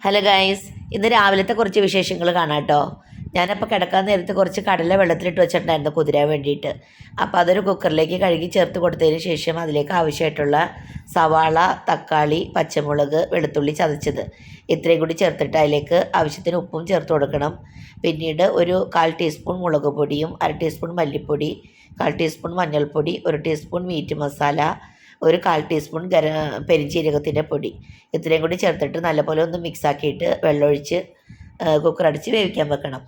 Hello guys, ഇന്ന് രാവിലത്തെ കുറച്ച് വിശേഷങ്ങൾ കാണാം കേട്ടോ. ഞാനപ്പോൾ കിടക്കാൻ നേരത്ത് കുറച്ച് കടല വെള്ളത്തിലിട്ട് വെച്ചിട്ടുണ്ടായിരുന്നു കുതിരാൻ വേണ്ടിയിട്ട്. അപ്പോൾ അതൊരു കുക്കറിലേക്ക് കഴുകി ചേർത്ത് കൊടുത്തതിന് ശേഷം അതിലേക്ക് ആവശ്യമായിട്ടുള്ള സവാള, തക്കാളി, പച്ചമുളക്, വെളുത്തുള്ളി ചതച്ചത് ഇത്രയും കൂടി ചേർത്തിട്ട് അതിലേക്ക് ആവശ്യത്തിന് ഉപ്പും ചേർത്ത് കൊടുക്കണം. പിന്നീട് ഒരു 1/4 ടീസ്പൂൺ മുളക് പൊടിയും 1/2 ടീസ്പൂൺ മല്ലിപ്പൊടി, 1/4 ടീസ്പൂൺ മഞ്ഞൾപ്പൊടി, 1 ടീസ്പൂൺ മീറ്റ് മസാല, ഒരു 1/4 ടീസ്പൂൺ പെരിഞ്ജീരകത്തിൻ്റെ പൊടി ഇത്രയും കൂടി ചേർത്തിട്ട് നല്ലപോലെ ഒന്ന് മിക്സാക്കിയിട്ട് വെള്ളമൊഴിച്ച് കുക്കർ അടിച്ച് വേവിക്കാൻ വെക്കണം.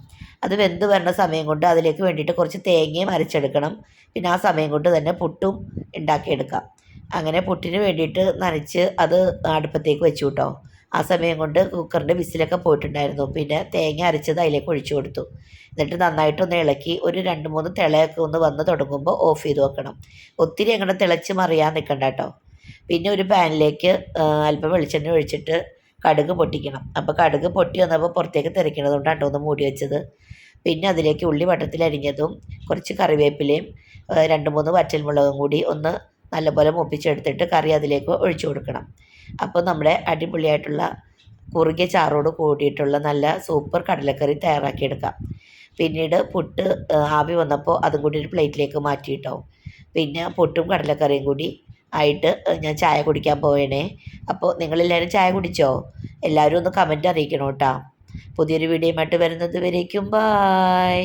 അത് വെന്ത് വരുന്ന സമയം കൊണ്ട് അതിലേക്ക് വേണ്ടിയിട്ട് കുറച്ച് തേങ്ങയും അരച്ചെടുക്കണം. പിന്നെ ആ സമയം കൊണ്ട് തന്നെ പുട്ടും ഉണ്ടാക്കിയെടുക്കാം. അങ്ങനെ പുട്ടിന് വേണ്ടിയിട്ട് നനച്ച് അത് അടുപ്പത്തേക്ക് വെച്ചു കേട്ടോ. ആ സമയം കൊണ്ട് കുക്കറിൻ്റെ വിസിലൊക്കെ പോയിട്ടുണ്ടായിരുന്നു. പിന്നെ തേങ്ങ അരച്ചത് അതിലേക്ക് ഒഴിച്ചു കൊടുത്തു. എന്നിട്ട് നന്നായിട്ടൊന്ന് ഇളക്കി ഒരു 2-3 തിളയൊക്കെ ഒന്ന് വന്ന് തുടങ്ങുമ്പോൾ ഓഫ് ചെയ്ത് വെക്കണം. ഒത്തിരി അങ്ങനെ തിളച്ച് മറിയാൻ നിൽക്കണ്ട കേട്ടോ. പിന്നെ ഒരു പാനിലേക്ക് അല്പം വെളിച്ചെണ്ണ ഒഴിച്ചിട്ട് കടുക് പൊട്ടിക്കണം. അപ്പോൾ കടുക് പൊട്ടി വന്നപ്പോൾ പുറത്തേക്ക് തെറിക്കണത് കൊണ്ടാണ് കേട്ടോ ഒന്ന് മൂടി വെച്ചത്. പിന്നെ അതിലേക്ക് ഉള്ളി വട്ടത്തിലരിഞ്ഞതും കുറച്ച് കറിവേപ്പിലയും 2-3 വറ്റൽമുളകും കൂടി ഒന്ന് നല്ലപോലെ മൂപ്പിച്ചെടുത്തിട്ട് കറി അതിലേക്ക് ഒഴിച്ചു കൊടുക്കണം. അപ്പോൾ നമ്മുടെ അടിപൊളിയായിട്ടുള്ള കുറുകിയ ചാറോട് കൂടിയിട്ടുള്ള നല്ല സൂപ്പർ കടലക്കറി തയ്യാറാക്കിയെടുക്കാം. പിന്നീട് പുട്ട് ആവി വന്നപ്പോൾ അതും കൂടി ഒരു പ്ലേറ്റിലേക്ക് മാറ്റിയിട്ടോ. പിന്നെ പുട്ടും കടലക്കറിയും കൂടി ആയിട്ട് ഞാൻ ചായ കുടിക്കാൻ പോവേണേ. അപ്പോൾ നിങ്ങളെല്ലാവരും ചായ കുടിച്ചോ? എല്ലാവരും ഒന്ന് കമൻറ്റ് അറിയിക്കണം കേട്ടോ. പുതിയൊരു വീഡിയോയുമായിട്ട് വരുന്നത് വരേക്കും ബായ്.